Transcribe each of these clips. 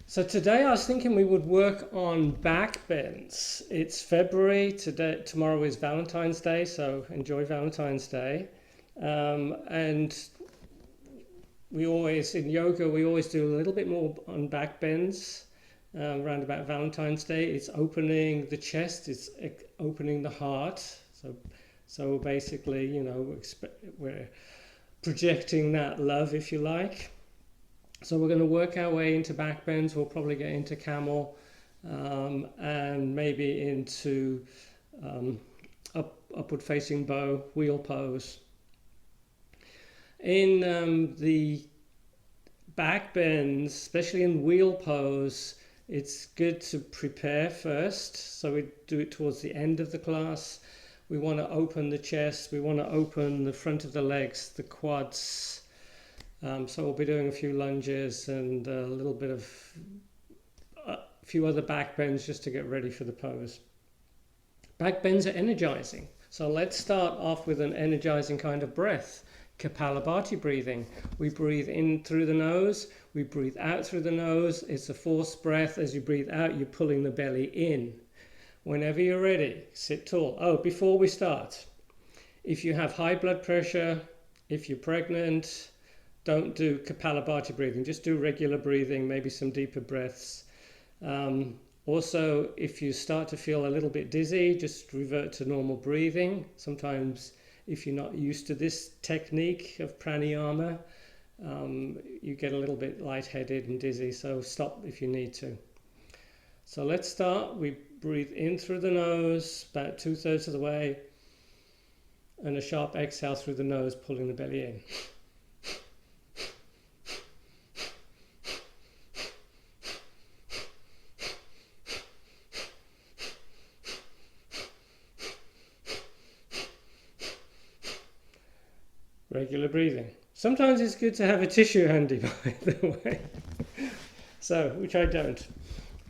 So today I was thinking we would work on back bends. It's February, tomorrow is Valentine's Day, so enjoy Valentine's Day. And in yoga, we always do a little bit more on back bends around about Valentine's Day. It's opening the chest, it's opening the heart. So basically, we're projecting that love, if you like. So we're going to work our way into back bends. We'll probably get into camel and maybe into upward facing bow, wheel pose. In the back bends, especially in wheel pose, it's good to prepare first. So we do it towards the end of the class. We want to open the chest. We want to open the front of the legs, the quads. So we'll be doing a few lunges and a little bit of a few other back bends just to get ready for the pose. Back bends are energizing. So let's start off with an energizing kind of breath. Kapalabhati breathing. We breathe in through the nose, we breathe out through the nose. It's a forced breath. As you breathe out, you're pulling the belly in. Whenever you're ready, sit tall. Oh, before we start, if you have high blood pressure, if you're pregnant, don't do Kapalabhati breathing, just do regular breathing, maybe some deeper breaths. Also, if you start to feel a little bit dizzy, just revert to normal breathing. Sometimes if you're not used to this technique of pranayama, you get a little bit lightheaded and dizzy, so stop if you need to. So let's start. We breathe in through the nose, about 2/3 of the way, and a sharp exhale through the nose, pulling the belly in. Regular breathing. Sometimes it's good to have a tissue handy, by the way. So, which I don't.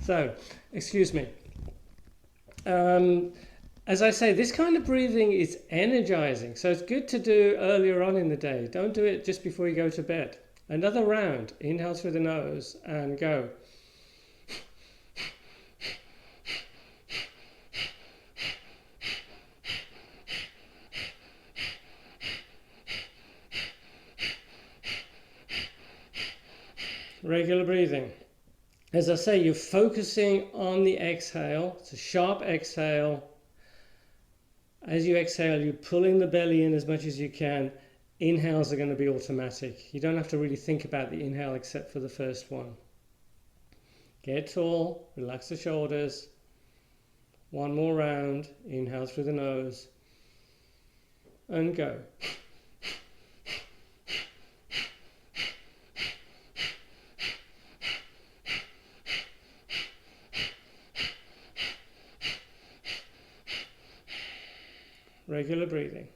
So, excuse me. As I say, this kind of breathing is energizing. So it's good to do earlier on in the day. Don't do it just before you go to bed. Another round. Inhale through the nose and go. Regular breathing. As I say, you're focusing on the exhale. It's a sharp exhale. As you exhale, you're pulling the belly in as much as you can. Inhales are going to be automatic. You don't have to really think about the inhale except for the first one. Get tall, relax the shoulders. One more round. Inhale through the nose. And go. Regular breathing.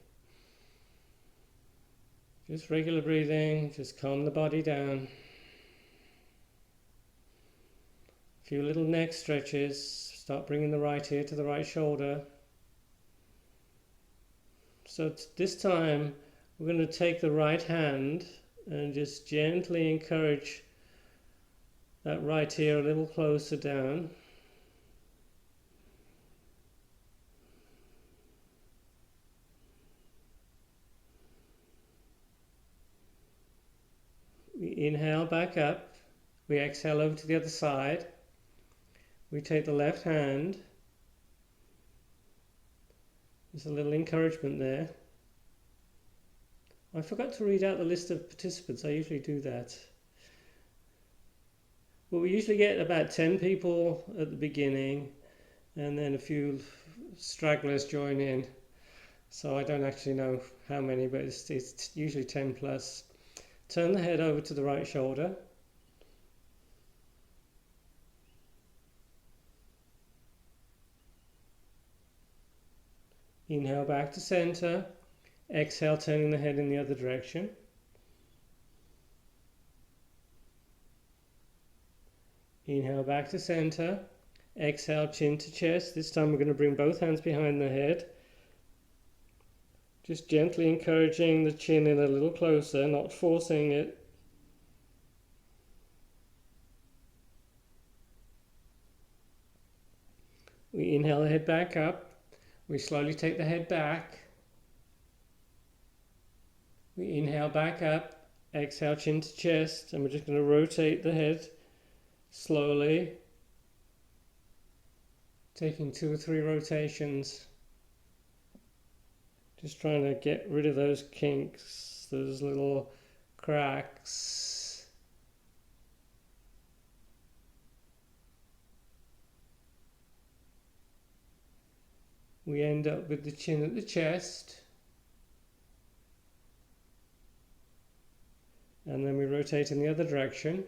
Just regular breathing, just calm the body down. A few little neck stretches. Start bringing the right ear to the right shoulder. So this time we're going to take the right hand and just gently encourage that right ear a little closer down. We inhale back up, we exhale over to the other side, we take the left hand, there's a little encouragement there. I forgot to read out the list of participants, I usually do that. Well, we usually get about 10 people at the beginning and then a few stragglers join in, so I don't actually know how many, but it's usually 10 plus. Turn the head over to the right shoulder. Inhale back to center. Exhale, turning the head in the other direction. Inhale back to center. Exhale, chin to chest. This time we're going to bring both hands behind the head. Just gently encouraging the chin in a little closer, not forcing it. We inhale the head back up. We slowly take the head back. We inhale back up. Exhale, chin to chest. And we're just going to rotate the head slowly. Taking 2 or 3 rotations. Just trying to get rid of those kinks, those little cracks. We end up with the chin at the chest. And then we rotate in the other direction.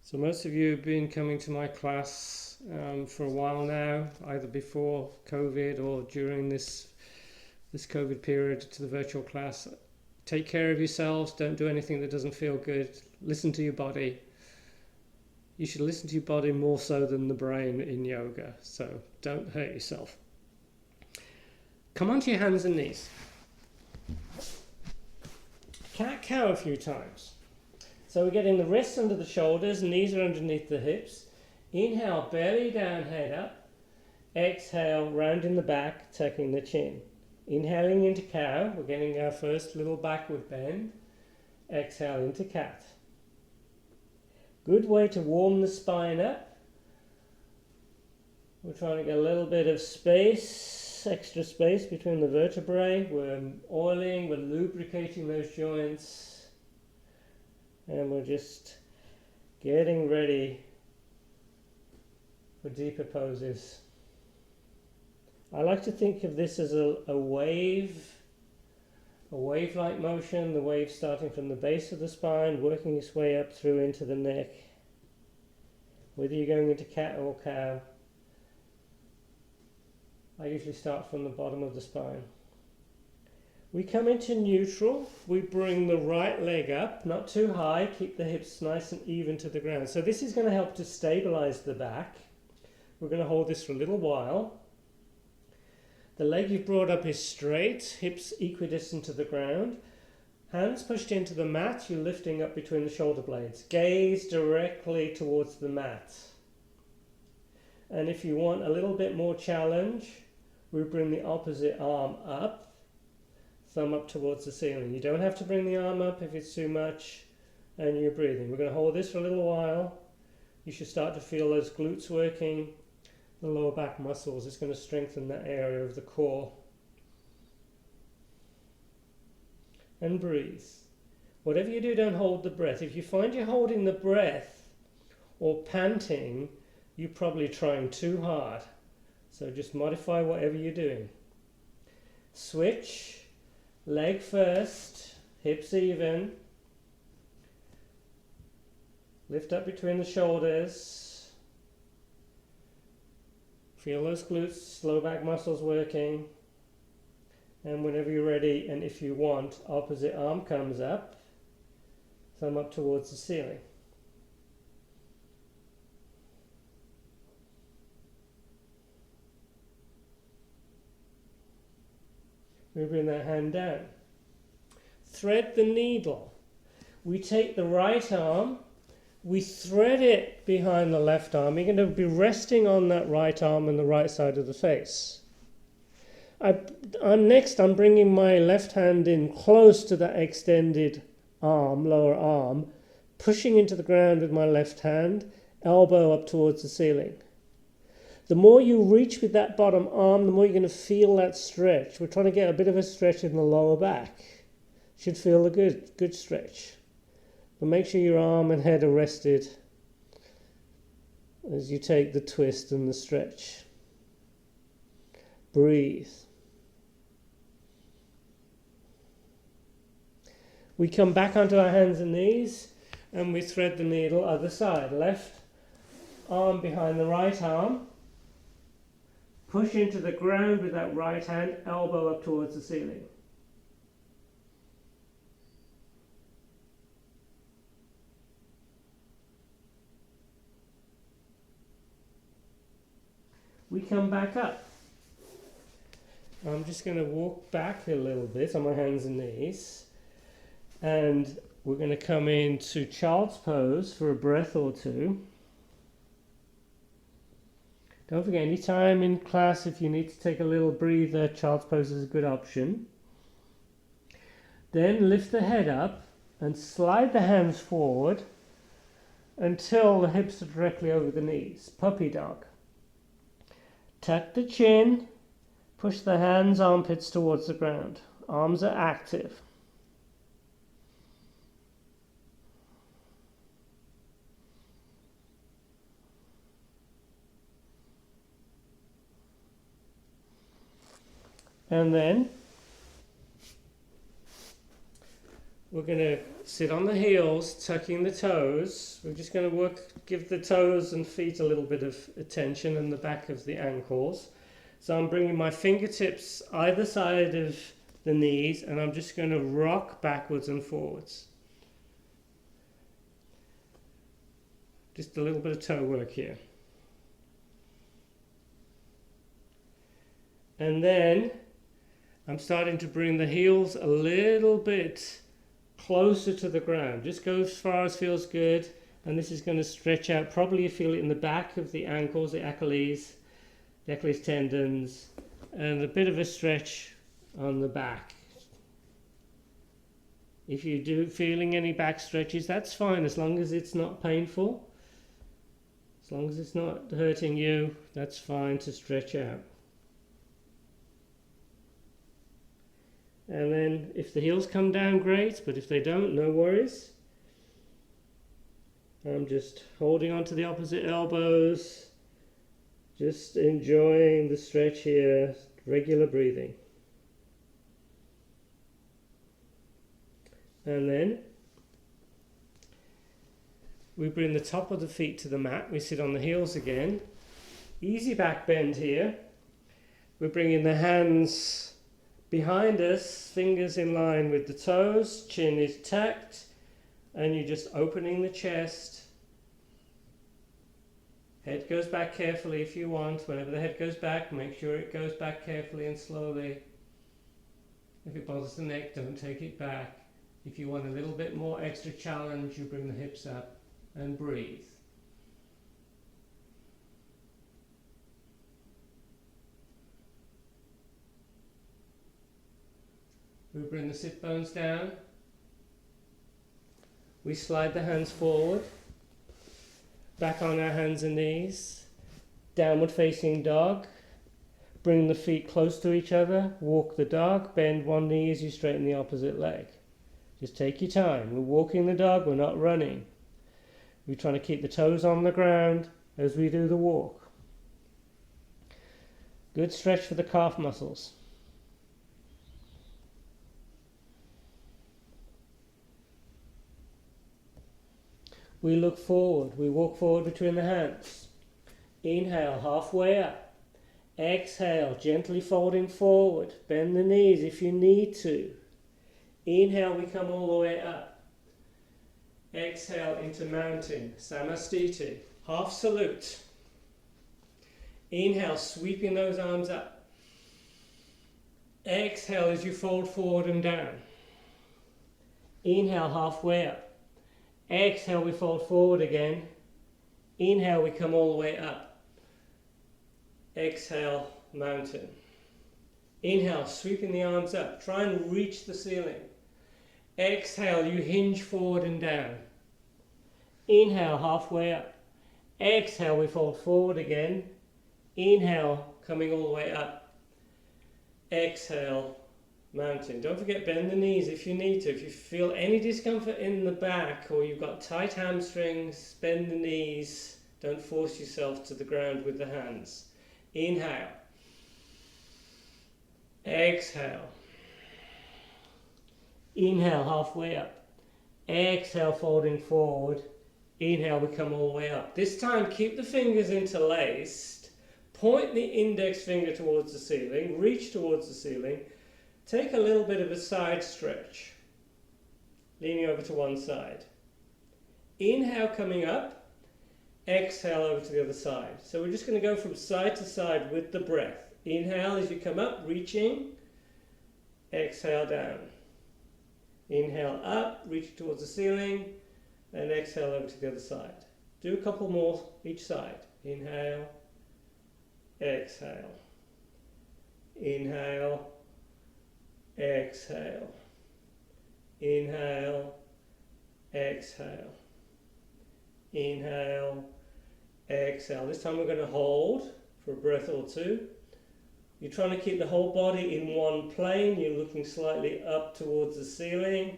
So most of you have been coming to my class for a while now, either before COVID or during this COVID period to the virtual class. Take care of yourselves, don't do anything that doesn't feel good. Listen to your body. You should listen to your body more so than the brain in yoga, so don't hurt yourself. Come onto your hands and knees. Cat-cow a few times. So we're getting the wrists under the shoulders, knees are underneath the hips. Inhale, belly down, head up. Exhale, rounding the back, tucking the chin. Inhaling into cow, we're getting our first little backward bend. Exhale into cat. Good way to warm the spine up. We're trying to get a little bit of space, extra space between the vertebrae. We're oiling, we're lubricating those joints. And we're just getting ready for deeper poses. I like to think of this as a wave-like motion, the wave starting from the base of the spine, working its way up through into the neck. Whether you're going into cat or cow, I usually start from the bottom of the spine. We come into neutral, we bring the right leg up, not too high, keep the hips nice and even to the ground. So this is going to help to stabilize the back. We're going to hold this for a little while. The leg you've brought up is straight, hips equidistant to the ground. Hands pushed into the mat, you're lifting up between the shoulder blades. Gaze directly towards the mat. And if you want a little bit more challenge, we bring the opposite arm up. Thumb up towards the ceiling. You don't have to bring the arm up if it's too much, and you're breathing. We're going to hold this for a little while. You should start to feel those glutes working, the lower back muscles. It's going to strengthen that area of the core. And breathe. Whatever you do, don't hold the breath. If you find you're holding the breath or panting, you're probably trying too hard. So just modify whatever you're doing. Switch. Leg first, hips even. Lift up between the shoulders. Feel those glutes, low back muscles working. And whenever you're ready, and if you want, opposite arm comes up. Thumb up towards the ceiling. We bring that hand down. Thread the needle. We take the right arm, we thread it behind the left arm. You're going to be resting on that right arm and the right side of the face. I'm bringing my left hand in close to that extended arm, lower arm, pushing into the ground with my left hand, elbow up towards the ceiling. The more you reach with that bottom arm, the more you're going to feel that stretch. We're trying to get a bit of a stretch in the lower back. Should feel a good stretch. But make sure your arm and head are rested as you take the twist and the stretch. Breathe. We come back onto our hands and knees and we thread the needle other side. Left arm behind the right arm. Push into the ground with that right hand, elbow up towards the ceiling. we come back up. I'm just going to walk back a little bit on my hands and knees, and we're going to come into child's pose for a breath or two. Don't forget, any time in class if you need to take a little breather, child's pose is a good option. Then lift the head up and slide the hands forward until the hips are directly over the knees. Puppy dog. Tuck the chin, push the hands, armpits towards the ground. Arms are active. And then we're going to sit on the heels, tucking the toes. We're just going to give the toes and feet a little bit of attention and the back of the ankles. So I'm bringing my fingertips either side of the knees, and I'm just going to rock backwards and forwards. Just a little bit of toe work here. And then I'm starting to bring the heels a little bit closer to the ground. Just go as far as feels good, and this is going to stretch out. Probably you feel it in the back of the ankles, the Achilles tendons, and a bit of a stretch on the back. If you do feeling any back stretches, that's fine, as long as it's not painful. As long as it's not hurting you, that's fine to stretch out. And then if the heels come down, great, but if they don't, no worries. I'm just holding on to the opposite elbows, just enjoying the stretch here, regular breathing. And then we bring the top of the feet to the mat. We sit on the heels again. Easy back bend here. We're bringing the hands behind us, fingers in line with the toes, chin is tucked, and you're just opening the chest. Head goes back carefully if you want. Whenever the head goes back, make sure it goes back carefully and slowly. If it bothers the neck, don't take it back. If you want a little bit more extra challenge, you bring the hips up and breathe. We bring the sit bones down. We slide the hands forward. Back on our hands and knees. Downward facing dog. Bring the feet close to each other. Walk the dog. Bend one knee as you straighten the opposite leg. Just take your time. We're walking the dog, we're not running. We're trying to keep the toes on the ground as we do the walk. Good stretch for the calf muscles. We look forward, we walk forward between the hands. Inhale, halfway up. Exhale, gently folding forward. Bend the knees if you need to. Inhale, we come all the way up. Exhale into mountain, Samastiti. Half salute. Inhale, sweeping those arms up. Exhale as you fold forward and down. Inhale, halfway up. Exhale, we fold forward again. Inhale, we come all the way up. Exhale, mountain. Inhale, sweeping the arms up. Try and reach the ceiling. Exhale, you hinge forward and down. Inhale, halfway up. Exhale, we fold forward again. Inhale, coming all the way up. Exhale, mountain. Don't forget, bend the knees if you need to. If you feel any discomfort in the back or you've got tight hamstrings, bend the knees. Don't force yourself to the ground with the hands. Inhale. Exhale. Inhale, halfway up. Exhale, folding forward. Inhale, we come all the way up. This time, keep the fingers interlaced. Point the index finger towards the ceiling. Reach towards the ceiling. Take a little bit of a side stretch. Leaning over to one side. Inhale, coming up. exhale over to the other side. So we're just going to go from side to side with the breath. Inhale as you come up, reaching. Exhale down. Inhale up, reach towards the ceiling, and exhale over to the other side. Do a couple more each side. Inhale, exhale. Inhale, exhale. Inhale, exhale. Inhale, exhale. This time we're going to hold for a breath or two. You're trying to keep the whole body in one plane. You're looking slightly up towards the ceiling.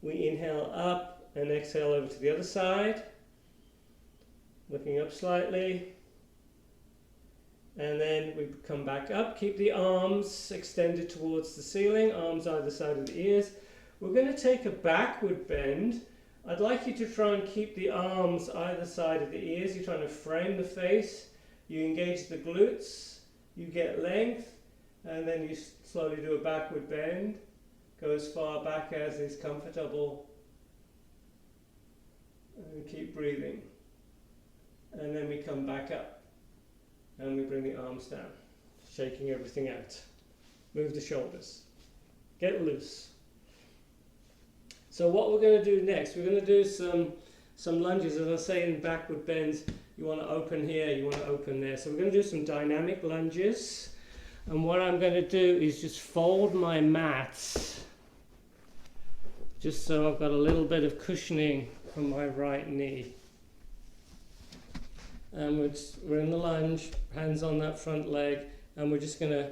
We inhale up and exhale over to the other side. Looking up slightly. And then we come back up. Keep the arms extended towards the ceiling. Arms either side of the ears. We're going to take a backward bend. I'd like you to try and keep the arms either side of the ears. You're trying to frame the face. You engage the glutes, you get length, and then you slowly do a backward bend. Go as far back as is comfortable. And keep breathing. And then we come back up. And we bring the arms down, shaking everything out. Move the shoulders. Get loose. So what we're going to do next, we're going to do some lunges. As I say in backward bends, you want to open here, you want to open there. So we're going to do some dynamic lunges. And what I'm going to do is just fold my mats, just so I've got a little bit of cushioning from my right knee. And we're in the lunge, hands on that front leg, and we're just going to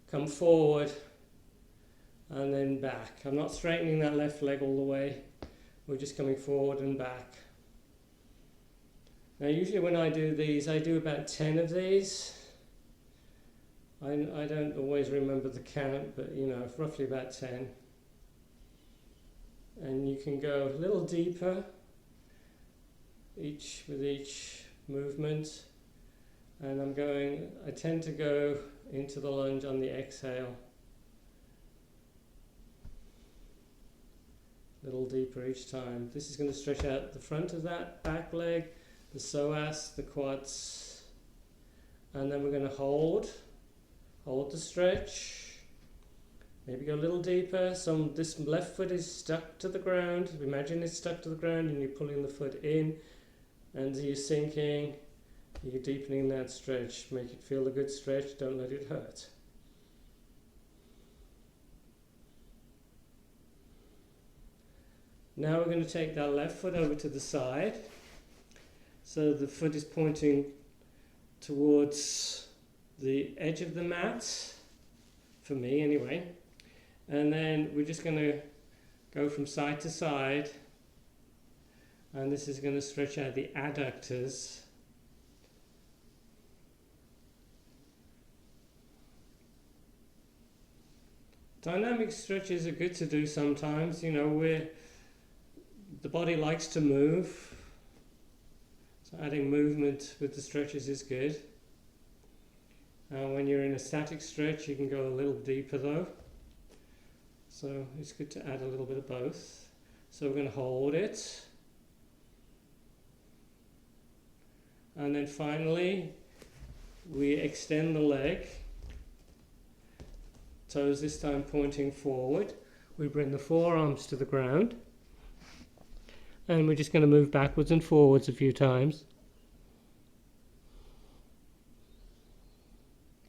come forward and then back. I'm not straightening that left leg all the way. We're just coming forward and back. Now usually when I do these, I do about 10 of these. I don't always remember the count, but you know, roughly about 10. And you can go a little deeper with each movement. And I tend to go into the lunge on the exhale. A little deeper each time. This is going to stretch out the front of that back leg, the psoas, the quads, and then we're going to hold the stretch, maybe go a little deeper. This left foot is stuck to the ground. Imagine it's stuck to the ground and you're pulling the foot in, and you're sinking, you're deepening that stretch. Make it feel a good stretch, don't let it hurt. Now we're going to take that left foot over to the side. So the foot is pointing towards the edge of the mat, for me anyway. And then we're just going to go from side to side. And this is going to stretch out the adductors. Dynamic stretches are good to do sometimes. You know, the body likes to move. So adding movement with the stretches is good. When you're in a static stretch, you can go a little deeper though. So it's good to add a little bit of both. So we're going to hold it. And then finally, we extend the leg. Toes this time pointing forward. We bring the forearms to the ground. And we're just going to move backwards and forwards a few times.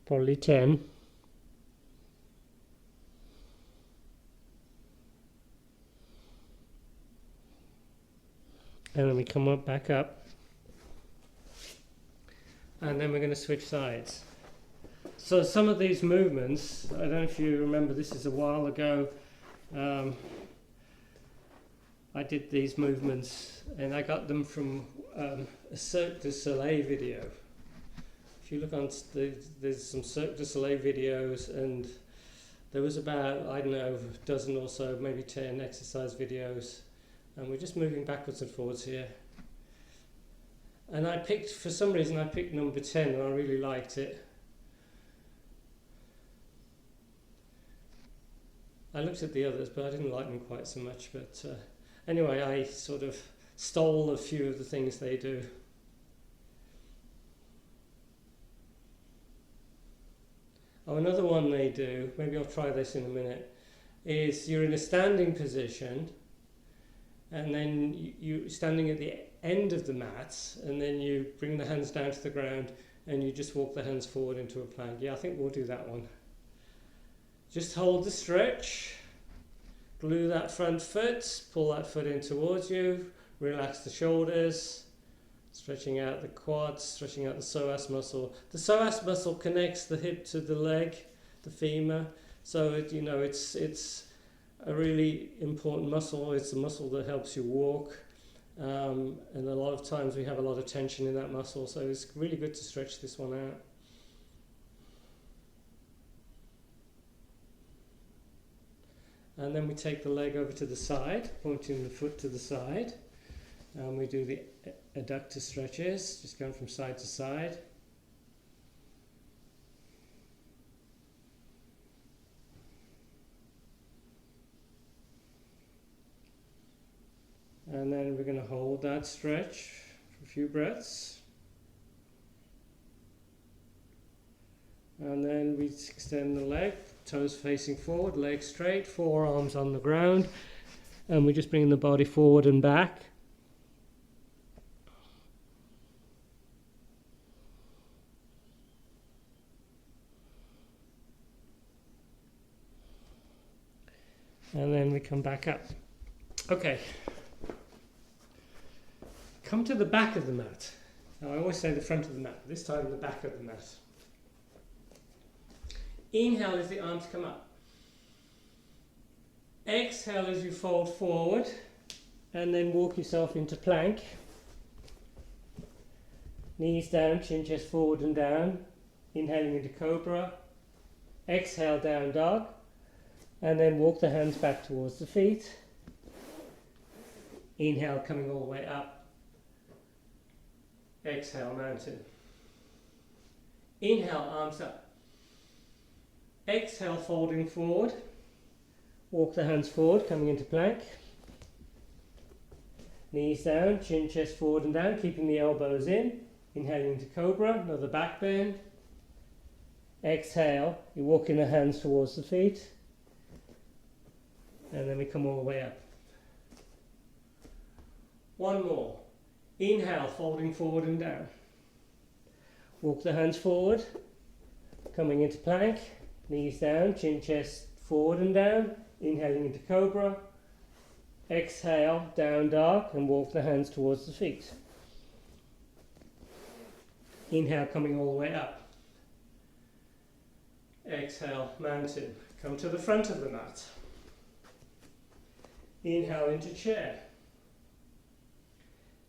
Probably 10. And then we come back up. And then we're going to switch sides. So some of these movements, I don't know if you remember, this is a while ago. I did these movements and I got them from a Cirque du Soleil video. If you look on, there's some Cirque du Soleil videos, and there was about, I don't know, a dozen or so, maybe 10 exercise videos. And we're just moving backwards and forwards here. And for some reason I picked number 10 and I really liked it. I looked at the others, but I didn't like them quite so much. But anyway, I sort of stole a few of the things they do. Oh, another one they do, maybe I'll try this in a minute, is you're in a standing position, and then you're standing at the end of the mat, and then you bring the hands down to the ground, and you just walk the hands forward into a plank. Yeah, I think we'll do that one. Just hold the stretch, glue that front foot, pull that foot in towards you, relax the shoulders, stretching out the quads, stretching out the psoas muscle. The psoas muscle connects the hip to the leg, the femur, so it's a really important muscle. It's a muscle that helps you walk, and a lot of times we have a lot of tension in that muscle, so it's really good to stretch this one out. And then we take the leg over to the side, pointing the foot to the side. And we do the adductor stretches, just going from side to side. And then we're going to hold that stretch for a few breaths. And then we extend the leg, toes facing forward, legs straight, forearms on the ground. And we just bring the body forward and back. And then we come back up. Okay. Come to the back of the mat. Now I always say the front of the mat, this time the back of the mat. Inhale as the arms come up. Exhale as you fold forward, and then walk yourself into plank. Knees down, chin chest forward and down. Inhaling into cobra. Exhale, down dog. And then walk the hands back towards the feet. Inhale, coming all the way up. Exhale, mountain. Inhale, arms up. Exhale, folding forward. Walk the hands forward, coming into plank. Knees down, chin, chest forward and down, keeping the elbows in. Inhaling into cobra, another back bend. Exhale, you walk in the hands towards the feet. And then we come all the way up. One more. Inhale, folding forward and down. Walk the hands forward, coming into plank. Knees down, chin, chest forward and down. Inhaling into cobra. Exhale, down dog, and walk the hands towards the feet. Inhale, coming all the way up. Exhale, mountain. Come to the front of the mat. Inhale into chair.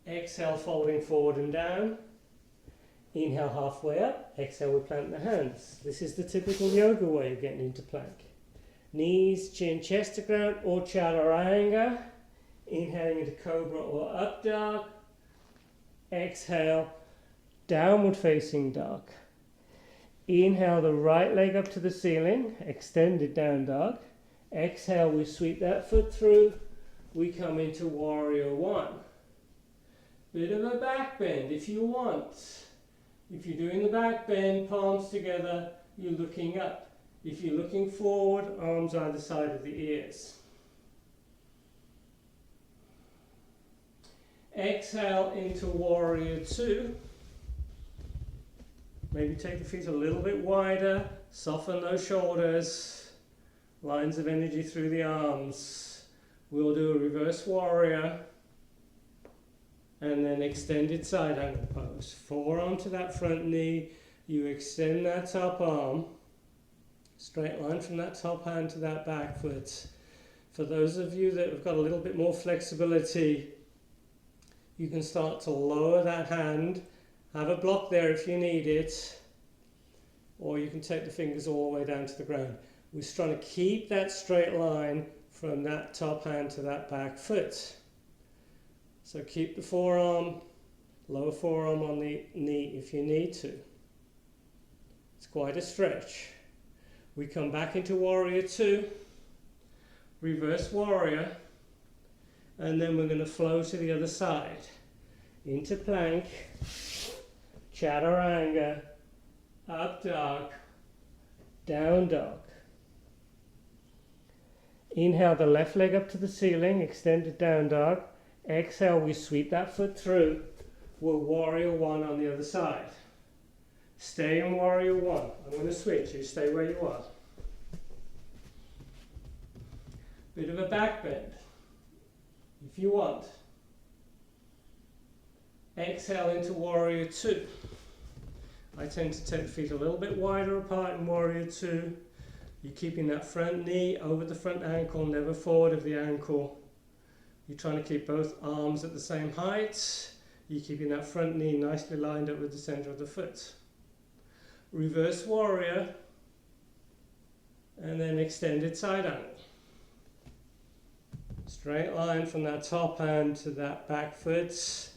Exhale, folding forward and down. Inhale, halfway up. Exhale, we plant the hands. This is the typical yoga way of getting into plank. Knees, chin, chest to ground, or chaturanga. Inhaling into cobra or up dog. Exhale, downward facing dog. Inhale the right leg up to the ceiling, extended down dog. Exhale, we sweep that foot through. We come into warrior one. Bit of a back bend if you want. If you're doing the back bend, palms together, you're looking up. If you're looking forward, arms either side of the ears. Exhale into warrior two. Maybe take the feet a little bit wider, soften those shoulders, lines of energy through the arms. We'll do a reverse warrior, and then extended side angle pose. Forearm to that front knee, you extend that top arm, straight line from that top hand to that back foot. For those of you that have got a little bit more flexibility, you can start to lower that hand. Have a block there if you need it, or you can take the fingers all the way down to the ground. We're just trying to keep that straight line from that top hand to that back foot. So keep the forearm, lower forearm on the knee if you need to. It's quite a stretch. We come back into warrior two, reverse warrior, and then we're going to flow to the other side. Into plank, chaturanga, up dog, down dog. Inhale the left leg up to the ceiling, extended down dog. Exhale, we sweep that foot through. We'll warrior one on the other side. Stay in warrior one. I'm going to switch. You stay where you are. Bit of a back bend, if you want. Exhale into warrior two. I tend to take the feet a little bit wider apart in warrior two. You're keeping that front knee over the front ankle, never forward of the ankle. You're trying to keep both arms at the same height. You're keeping that front knee nicely lined up with the center of the foot. Reverse warrior, and then extended side angle. Straight line from that top hand to that back foot.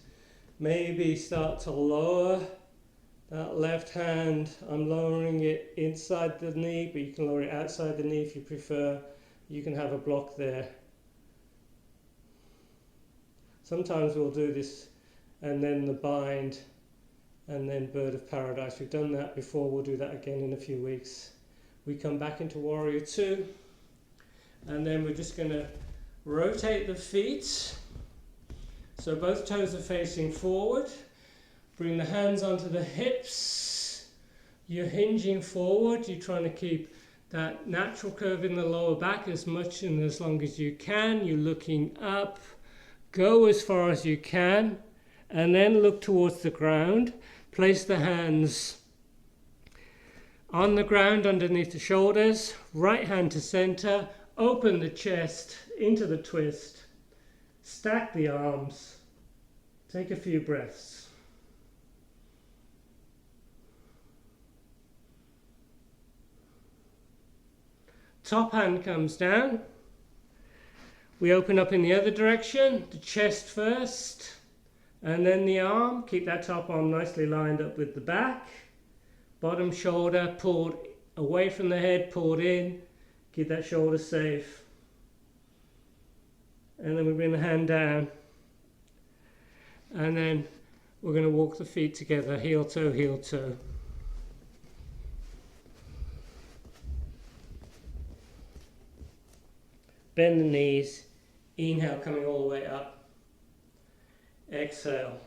Maybe start to lower that left hand. I'm lowering it inside the knee, but you can lower it outside the knee if you prefer. You can have a block there. Sometimes we'll do this and then the bind and then bird of paradise. We've done that before, we'll do that again in a few weeks. We come back into warrior two, and then we're just going to rotate the feet so both toes are facing forward. Bring the hands onto the hips. You're hinging forward. You're trying to keep that natural curve in the lower back as much and as long as you can. You're looking up. Go as far as you can, and then look towards the ground. Place the hands on the ground underneath the shoulders. Right hand to center. Open the chest into the twist. Stack the arms. Take a few breaths. Top hand comes down. We open up in the other direction, the chest first, and then the arm. Keep that top arm nicely lined up with the back. Bottom shoulder pulled away from the head, pulled in. Keep that shoulder safe. And then we bring the hand down. And then we're going to walk the feet together, heel toe, heel toe. Bend the knees. Inhale, coming all the way up. Exhale,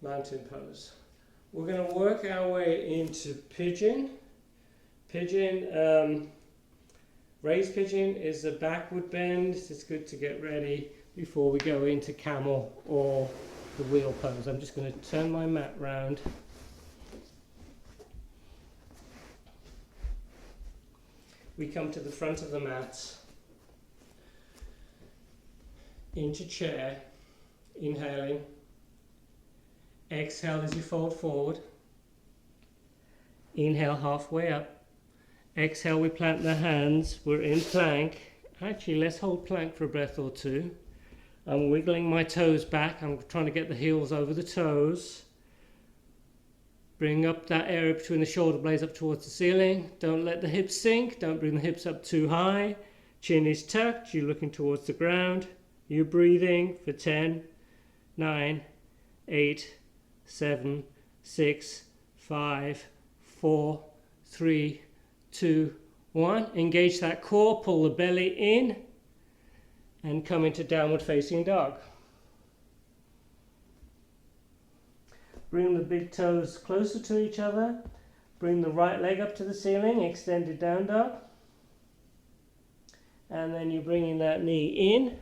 mountain pose. We're going to work our way into pigeon. Pigeon, raised pigeon is a backward bend. It's good to get ready before we go into camel or the wheel pose. I'm just going to turn my mat round. We come to the front of the mat. Into chair, inhaling. Exhale as you fold forward. Inhale halfway up. Exhale, we plant the hands. We're in plank. Actually, let's hold plank for a breath or two. I'm wiggling my toes back. I'm trying to get the heels over the toes. Bring up that area between the shoulder blades up towards the ceiling. Don't let the hips sink. Don't bring the hips up too high. Chin is tucked. You're looking towards the ground. You're breathing for 10, 9, 8, 7, 6, 5, 4, 3, 2, 1. Engage that core, pull the belly in, and come into downward facing dog. Bring the big toes closer to each other. Bring the right leg up to the ceiling, extended down dog. And then you're bringing that knee in,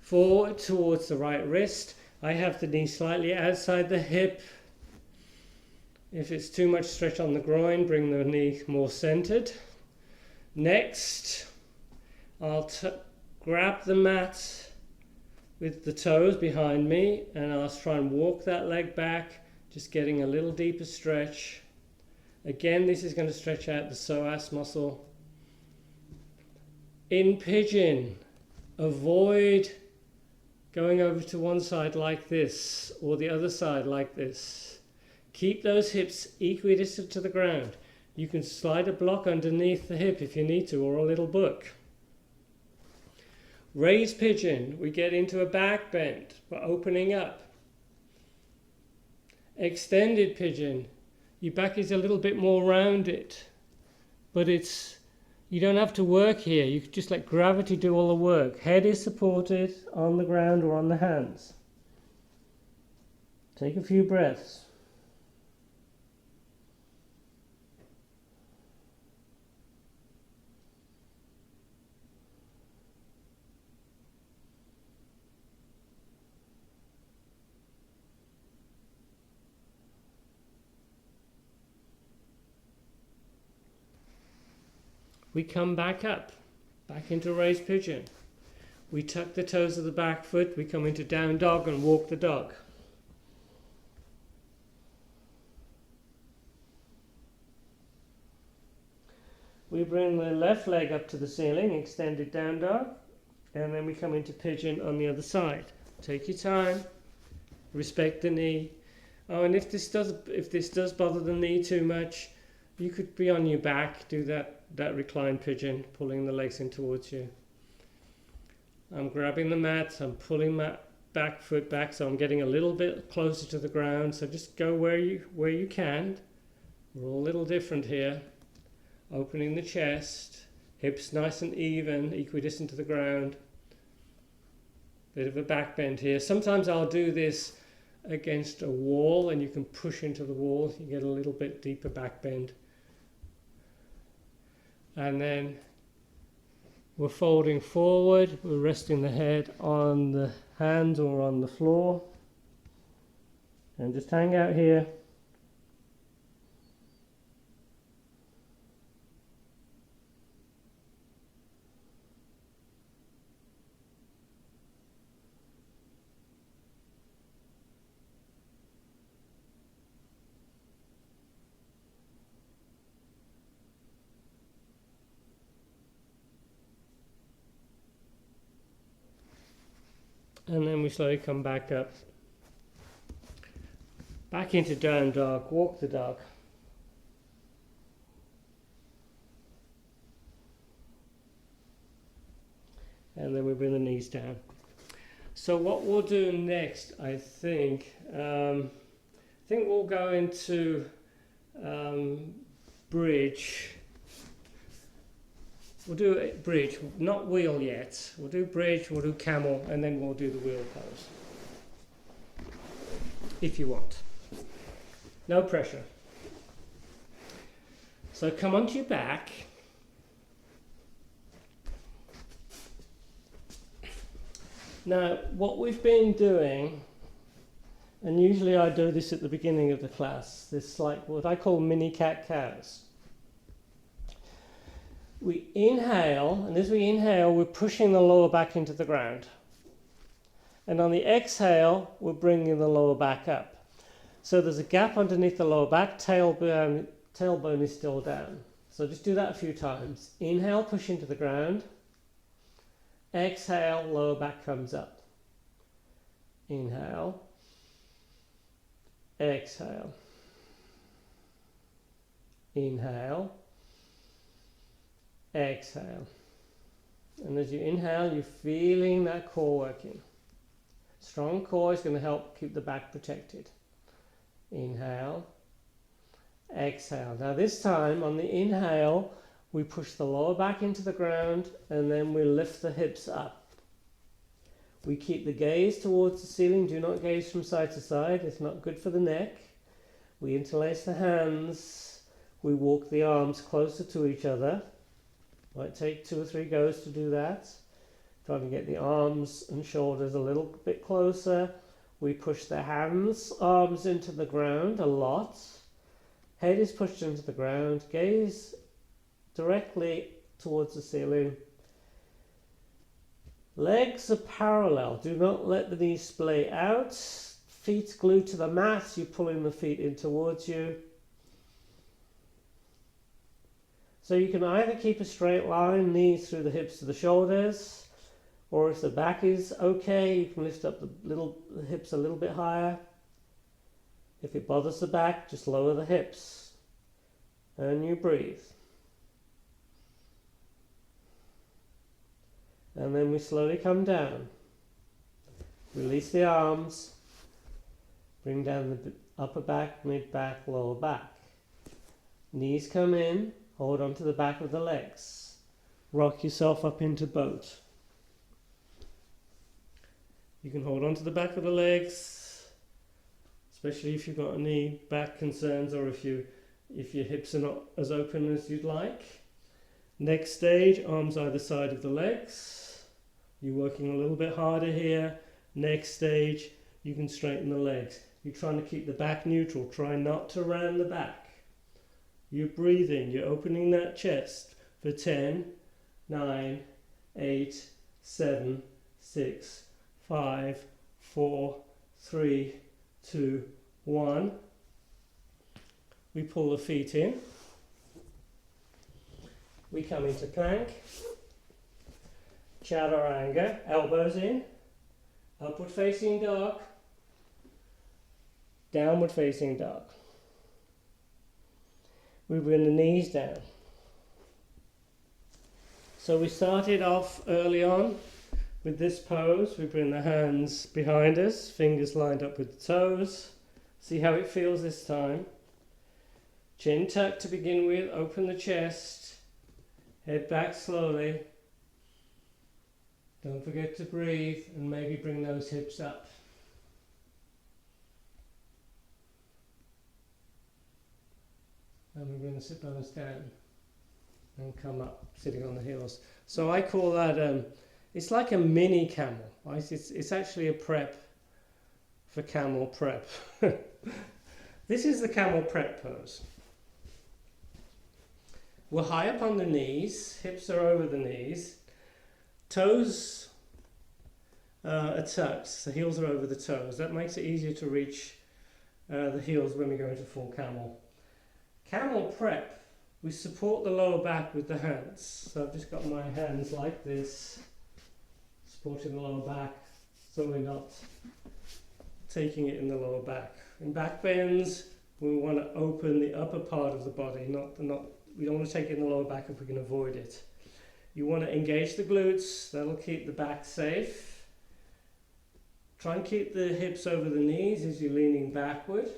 forward towards the right wrist. I have the knee slightly outside the hip. If it's too much stretch on the groin, bring the knee more centered. Next, I'll grab the mat with the toes behind me, and I'll try and walk that leg back, just getting a little deeper stretch. Again, this is going to stretch out the psoas muscle. In pigeon, avoid going over to one side like this or the other side like this. Keep those hips equidistant to the ground. You can slide a block underneath the hip if you need to, or a little book. Raised pigeon, we get into a back bend. We're opening up. Extended pigeon, your back is a little bit more rounded, but you don't have to work here. You can just let gravity do all the work. Head is supported on the ground or on the hands. Take a few breaths. We come back up, back into raised pigeon. We tuck the toes of the back foot, we come into down dog and walk the dog. We bring the left leg up to the ceiling, extended down dog, and then we come into pigeon on the other side. Take your time, respect the knee. Oh, and if this does bother the knee too much, you could be on your back, do that recline pigeon, pulling the legs in towards you. I'm grabbing the mat, I'm pulling my back foot back, so I'm getting a little bit closer to the ground. So just go where you can. We're all a little different here. Opening the chest, hips nice and even, equidistant to the ground. Bit of a back bend here. Sometimes I'll do this against a wall and you can push into the wall. You get a little bit deeper back bend. And then we're folding forward, we're resting the head on the hands or on the floor. And just hang out here. And then we slowly come back up. Back into down dog, walk the dog. And then we bring the knees down. So what we'll do next, I think we'll go into bridge. We'll do a bridge, not wheel yet. We'll do bridge, we'll do camel, and then we'll do the wheel pose. If you want. No pressure. So come onto your back. Now, what we've been doing, and usually I do this at the beginning of the class, this like what I call mini cat-cows. We inhale, and as we inhale, we're pushing the lower back into the ground. And on the exhale, we're bringing the lower back up. So there's a gap underneath the lower back, tailbone is still down. So just do that a few times. Inhale, push into the ground. Exhale, lower back comes up. Inhale. Exhale. Inhale. Exhale. And as you inhale, you're feeling that core working. Strong core is going to help keep the back protected. Inhale. Exhale. Now this time, on the inhale, we push the lower back into the ground and then we lift the hips up. We keep the gaze towards the ceiling. Do not gaze from side to side. It's not good for the neck. We interlace the hands. We walk the arms closer to each other. Might take 2 or 3 goes to do that. Trying to get the arms and shoulders a little bit closer. We push the hands, arms into the ground a lot. Head is pushed into the ground. Gaze directly towards the ceiling. Legs are parallel. Do not let the knees splay out. Feet glued to the mat. You're pulling the feet in towards you. So you can either keep a straight line, knees through the hips to the shoulders, or if the back is okay, you can lift up the hips a little bit higher. If it bothers the back, just lower the hips. And you breathe. And then we slowly come down. Release the arms. Bring down the upper back, mid back, lower back. Knees come in. Hold on to the back of the legs. Rock yourself up into boat. You can hold on to the back of the legs, especially if you've got any back concerns or if your hips are not as open as you'd like. Next stage, arms either side of the legs. You're working a little bit harder here. Next stage, you can straighten the legs. You're trying to keep the back neutral. Try not to round the back. You're breathing. You're opening that chest for 10, 9, 8, 7, 6, 5, 4, 3, 2, 1. We pull the feet in. We come into plank. Chaturanga, elbows in. Upward facing dog. Downward facing dog. We bring the knees down. So we started off early on with this pose. We bring the hands behind us, fingers lined up with the toes. See how it feels this time. Chin tuck to begin with, open the chest, head back slowly. Don't forget to breathe and maybe bring those hips up. And we're going to sit bones down and come up, sitting on the heels. So I call that, it's like a mini camel. Right? It's actually a prep for camel prep. This is the camel prep pose. We're high up on the knees, hips are over the knees, toes are tucked, the heels are over the toes. That makes it easier to reach the heels when we go into full camel. Camel prep, we support the lower back with the hands. So I've just got my hands like this, supporting the lower back, so we're not taking it in the lower back. In back bends, we want to open the upper part of the body, we don't want to take it in the lower back if we can avoid it. You want to engage the glutes, that'll keep the back safe. Try and keep the hips over the knees as you're leaning backward.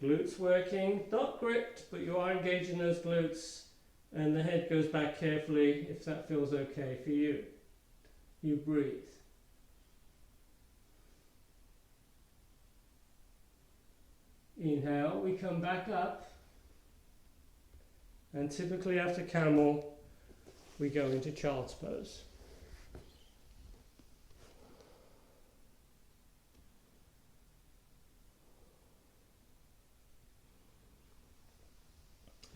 Glutes working, not gripped, but you are engaging those glutes, and the head goes back carefully if that feels okay for you. You breathe. Inhale, we come back up, and typically after camel, we go into child's pose.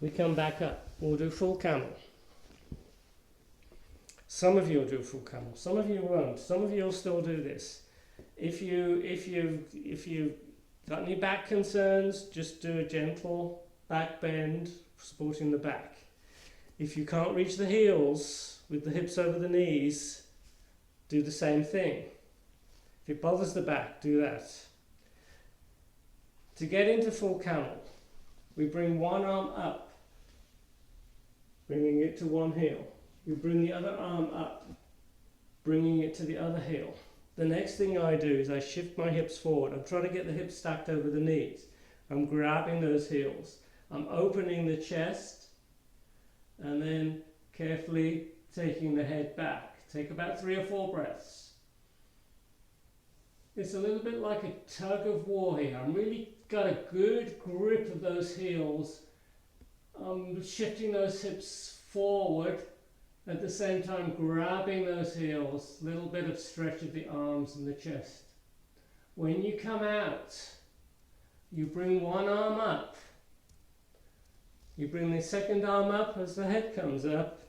We come back up. We'll do full camel. Some of you will do full camel. Some of you won't. Some of you will still do this. If you've got any back concerns, just do a gentle back bend, supporting the back. If you can't reach the heels with the hips over the knees, do the same thing. If it bothers the back, do that. To get into full camel, we bring one arm up, bringing it to one heel. We bring the other arm up, bringing it to the other heel. The next thing I do is I shift my hips forward. I'm trying to get the hips stacked over the knees. I'm grabbing those heels. I'm opening the chest and then carefully taking the head back. Take about 3 or 4 breaths. It's a little bit like a tug of war here. I'm really got a good grip of those heels. I'm shifting those hips forward, at the same time grabbing those heels, little bit of stretch of the arms and the chest. When you come out, you bring one arm up. You bring the second arm up as the head comes up,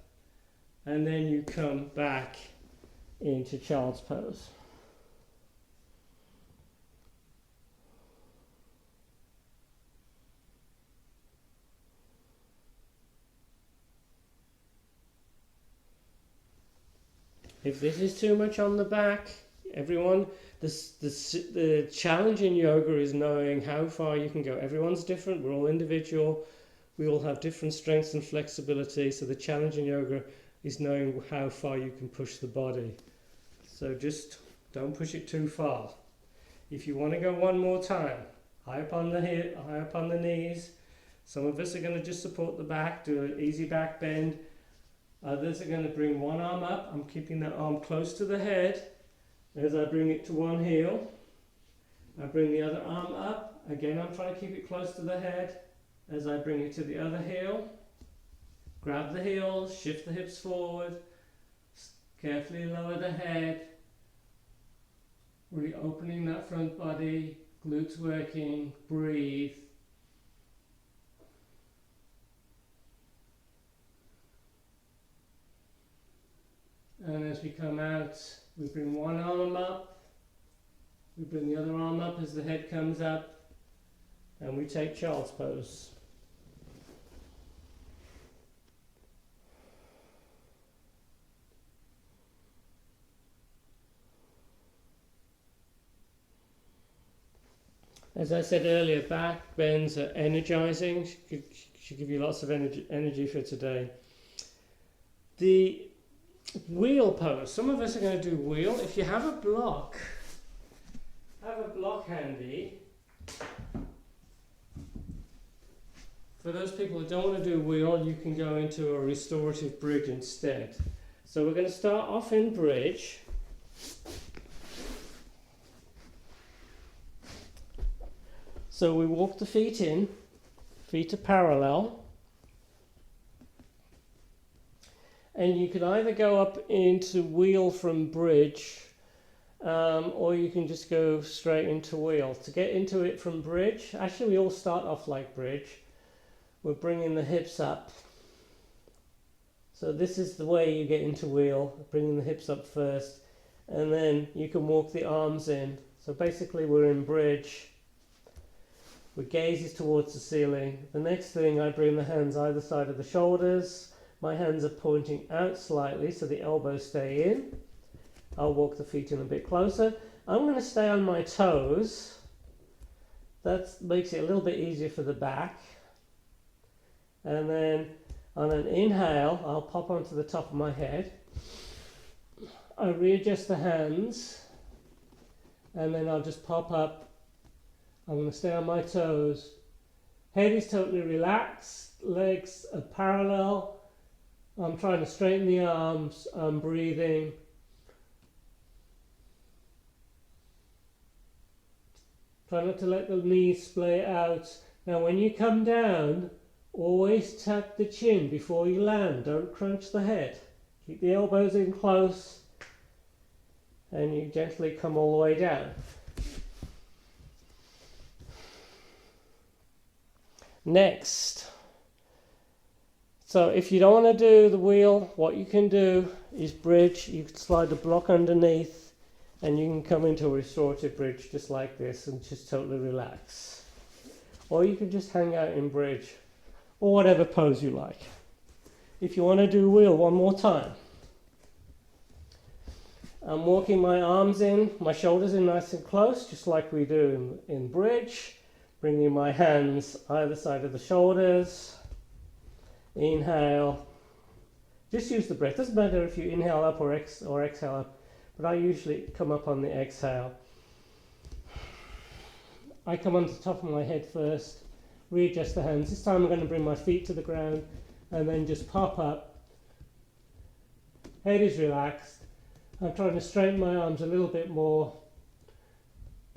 and then you come back into child's pose. If this is too much on the back, everyone, the challenge in yoga is knowing how far you can go. Everyone's different, we're all individual, we all have different strengths and flexibility, so the challenge in yoga is knowing how far you can push the body. So just don't push it too far. If you want to go one more time, high up on the hip, high up on the knees. Some of us are going to just support the back, do an easy back bend. Others are going to bring one arm up. I'm keeping that arm close to the head. As I bring it to one heel, I bring the other arm up. Again, I'm trying to keep it close to the head. As I bring it to the other heel, grab the heels, shift the hips forward, carefully lower the head, really opening that front body, glutes working, breathe. And as we come out, we bring one arm up, we bring the other arm up as the head comes up, and we take child's pose. As I said earlier, back bends are energizing, should give you lots of energy for today. The wheel pose, some of us are going to do wheel. If you have a block handy. For those people who don't want to do wheel, you can go into a restorative bridge instead. So we're going to start off in bridge. So we walk the feet in, feet are parallel. And you can either go up into wheel from bridge, or you can just go straight into wheel. To get into it from bridge, actually we all start off like bridge. We're bringing the hips up. So this is the way you get into wheel, bringing the hips up first, and then you can walk the arms in. So basically we're in bridge. The gaze is towards the ceiling. The next thing, I bring the hands either side of the shoulders. My hands are pointing out slightly so the elbows stay in. I'll walk the feet in a bit closer. I'm going to stay on my toes. That makes it a little bit easier for the back. And then on an inhale, I'll pop onto the top of my head. I readjust the hands. And then I'll just pop up. I'm going to stay on my toes. Head is totally relaxed. Legs are parallel. I'm trying to straighten the arms. I'm breathing. Try not to let the knees splay out. Now when you come down, always tap the chin before you land. Don't crunch the head. Keep the elbows in close. And you gently come all the way down. Next, so if you don't want to do the wheel, what you can do is bridge. You can slide the block underneath and you can come into a restorative bridge just like this and just totally relax. Or you can just hang out in bridge or whatever pose you like. If you want to do wheel one more time, I'm walking my arms in, my shoulders in nice and close, just like we do in bridge. Bringing my hands either side of the shoulders. Inhale. Just use the breath. Doesn't matter if you inhale up or exhale up, but I usually come up on the exhale. I come onto the top of my head first. Readjust the hands. This time I'm going to bring my feet to the ground and then just pop up. Head is relaxed. I'm trying to straighten my arms a little bit more.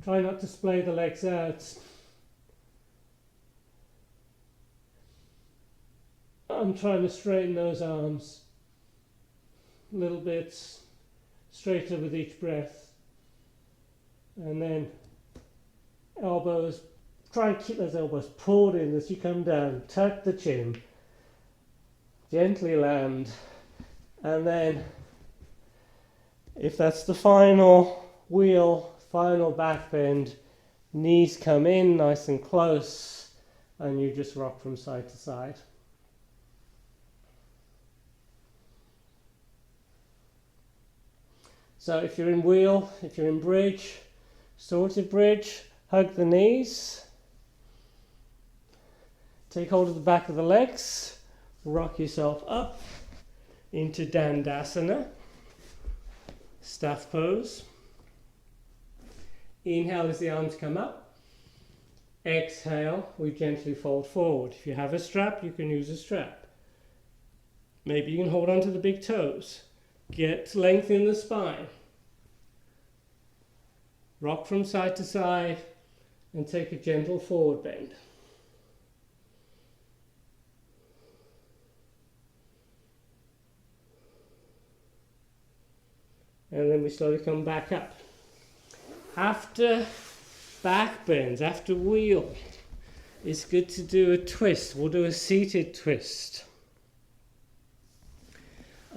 Try not to splay the legs out. I'm trying to straighten those arms a little bit straighter with each breath. And then elbows, try and keep those elbows pulled in as you come down. Tuck the chin, gently land. And then if that's the final wheel, final back bend, knees come in nice and close and you just rock from side to side. So if you're in wheel, if you're in bridge, restorative bridge, hug the knees. Take hold of the back of the legs, rock yourself up, into Dandasana, staff pose. Inhale as the arms come up. Exhale, we gently fold forward. If you have a strap, you can use a strap. Maybe you can hold on to the big toes. Get length in the spine. Rock from side to side and take a gentle forward bend. And then we slowly come back up. After back bends, after wheel, it's good to do a twist. We'll do a seated twist.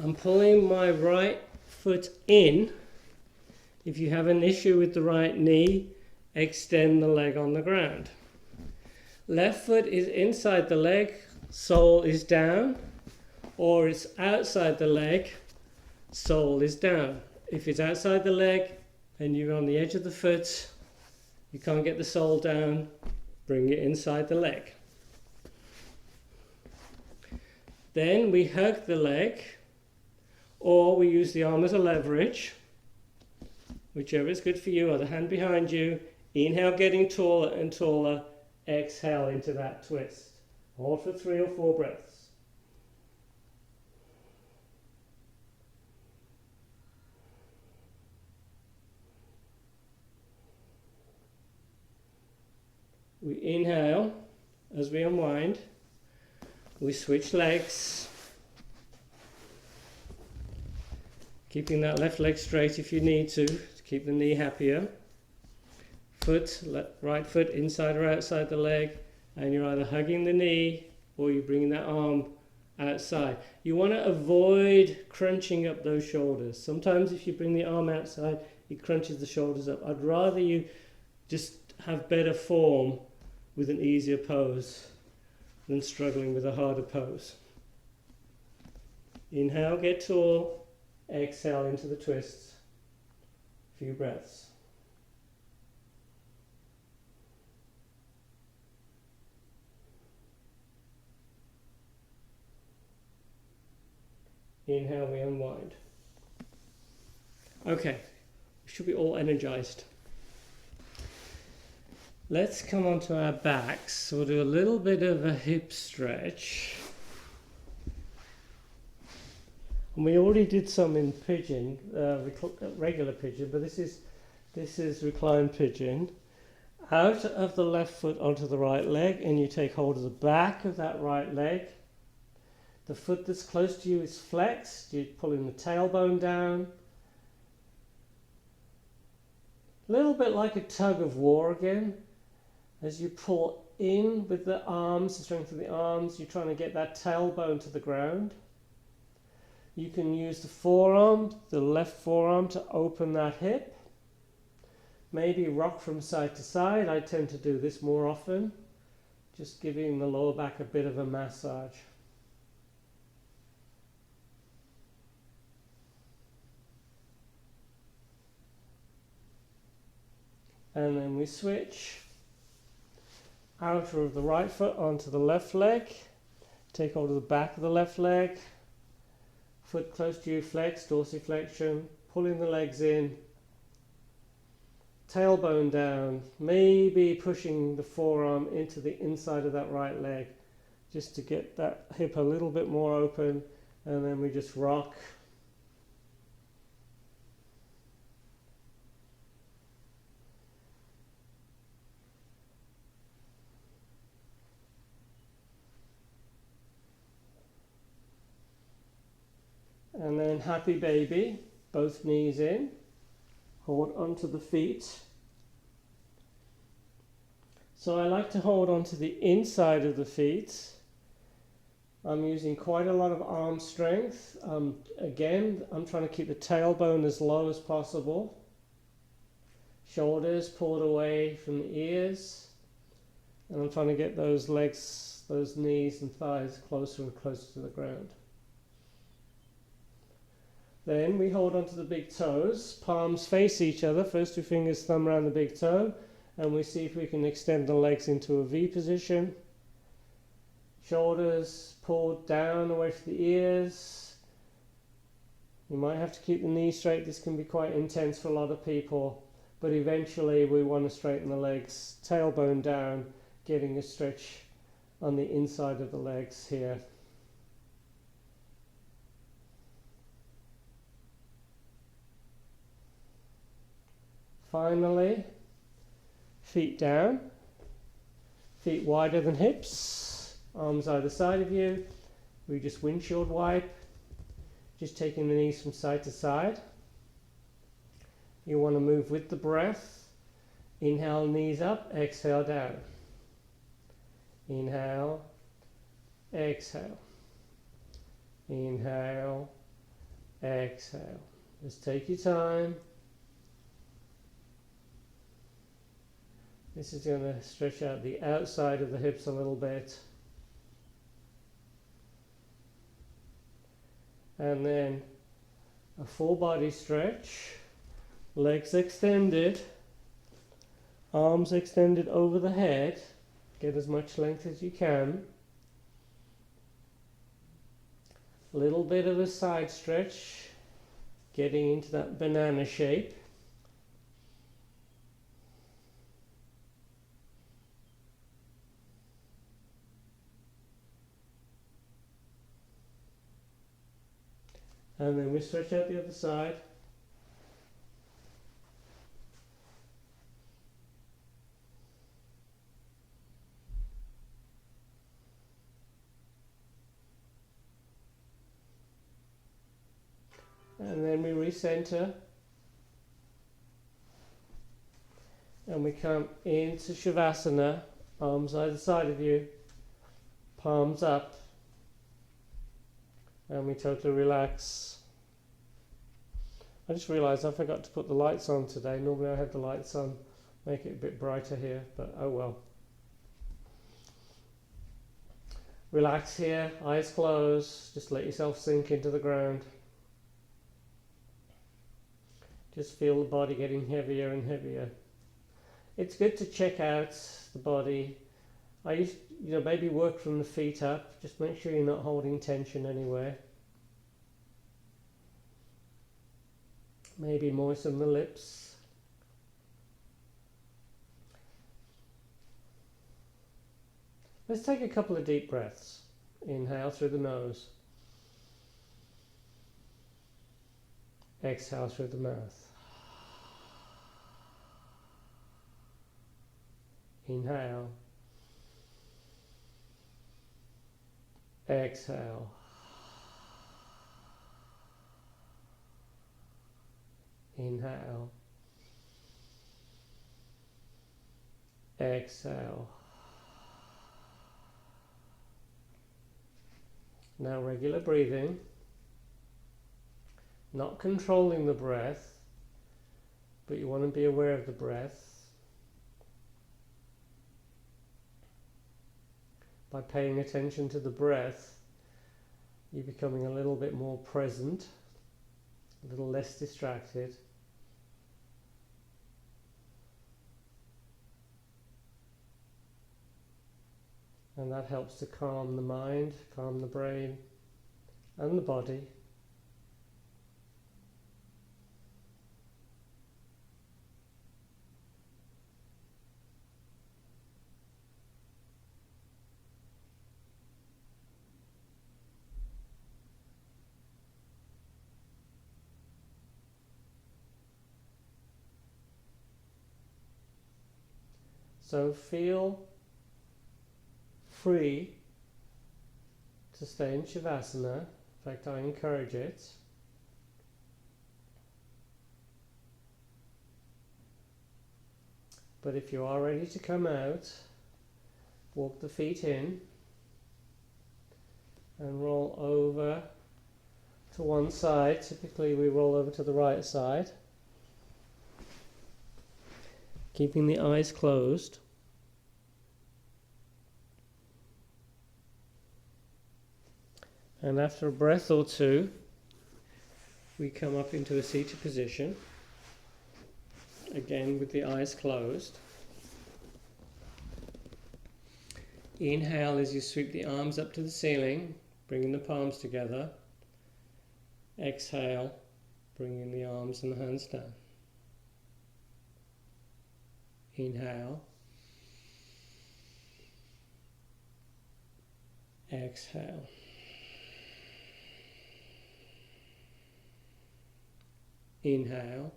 I'm pulling my right foot in. If you have an issue with the right knee, extend the leg on the ground. Left foot is inside the leg, sole is down, or it's outside the leg, sole is down. If it's outside the leg and you're on the edge of the foot, you can't get the sole down, bring it inside the leg. Then we hug the leg, or we use the arm as a leverage, whichever is good for you. Other hand behind you. Inhale, getting taller and taller. Exhale into that twist. Hold for 3 or 4 breaths. We inhale as we unwind. We switch legs. Keeping that left leg straight if you need to keep the knee happier. Right foot inside or outside the leg, and you're either hugging the knee or you're bringing that arm outside. You want to avoid crunching up those shoulders. Sometimes if you bring the arm outside, it crunches the shoulders up. I'd rather you just have better form with an easier pose than struggling with a harder pose. Inhale, get tall. Exhale into the twists. Few breaths. Inhale, we unwind. Okay, we should be all energized. Let's come onto our backs. We'll do a little bit of a hip stretch. And we already did some in pigeon, regular pigeon, but this is recline pigeon. Out of the left foot onto the right leg, and you take hold of the back of that right leg. The foot that's close to you is flexed. You're pulling the tailbone down. A little bit like a tug of war again. As you pull in with the arms, the strength of the arms, you're trying to get that tailbone to the ground. You can use the forearm, the left forearm, to open that hip. Maybe rock from side to side. I tend to do this more often, just giving the lower back a bit of a massage. And then we switch. Outer of the right foot onto the left leg. Take hold of the back of the left leg. Foot close to you, flex, dorsiflexion. Pulling the legs in. Tailbone down. Maybe pushing the forearm into the inside of that right leg, just to get that hip a little bit more open. And then we just rock. And then happy baby, both knees in, hold onto the feet. So I like to hold onto the inside of the feet. I'm using quite a lot of arm strength. Again, I'm trying to keep the tailbone as low as possible. Shoulders pulled away from the ears. And I'm trying to get those legs, those knees and thighs closer and closer to the ground. Then we hold onto the big toes, palms face each other, first 2 fingers thumb around the big toe, and we see if we can extend the legs into a V position. Shoulders pulled down away from the ears, You might have to keep the knees straight. This can be quite intense for a lot of people, but eventually we want to straighten the legs, tailbone down, getting a stretch on the inside of the legs here. Finally, feet down, feet wider than hips, arms either side of you. We just windshield wipe, just taking the knees from side to side. You want to move with the breath. Inhale, knees up, exhale, down. Inhale, exhale. Inhale, exhale. Just take your time. This is going to stretch out the outside of the hips a little bit. And then a full body stretch, legs extended, arms extended over the head, get as much length as you can. A little bit of a side stretch, getting into that banana shape. And then we stretch out the other side. And then we recenter. And we come into Shavasana, arms either side of you, palms up. And we totally relax. I just realised I forgot to put the lights on today. Normally I have the lights on, make it a bit brighter here, but oh well. Relax here, eyes closed, just let yourself sink into the ground. Just feel the body getting heavier and heavier. It's good to check out the body. I used, maybe work from the feet up. Just make sure you're not holding tension anywhere. Maybe moisten the lips. Let's take a couple of deep breaths. Inhale through the nose. Exhale through the mouth. Inhale. Exhale. Inhale. Exhale. Now regular breathing. Not controlling the breath, but you want to be aware of the breath. By paying attention to the breath, you're becoming a little bit more present, a little less distracted. And that helps to calm the mind, calm the brain and the body. So feel free to stay in Shavasana. In fact, I encourage it. But if you are ready to come out, walk the feet in and roll over to one side. Typically we roll over to the right side, keeping the eyes closed. And after a breath or two, we come up into a seated position, again with the eyes closed. Inhale as you sweep the arms up to the ceiling, bringing the palms together. Exhale, bringing the arms and the hands down. Inhale. Exhale. Inhale.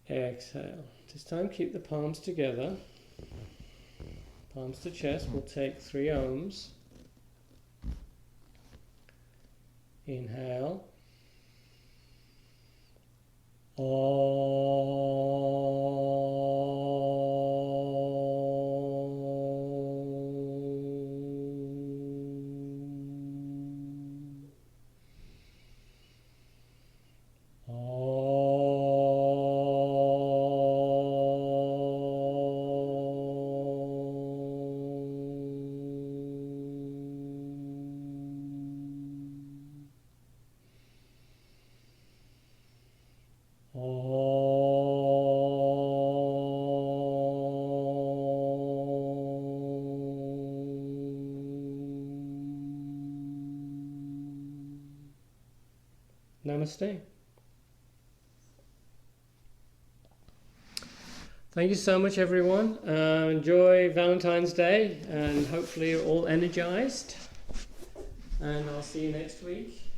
Exhale. This time keep the palms together. Palms to chest. We'll take 3 ohms. Inhale. Namaste. Thank you so much, everyone. Enjoy Valentine's Day, and hopefully you're all energized. And I'll see you next week.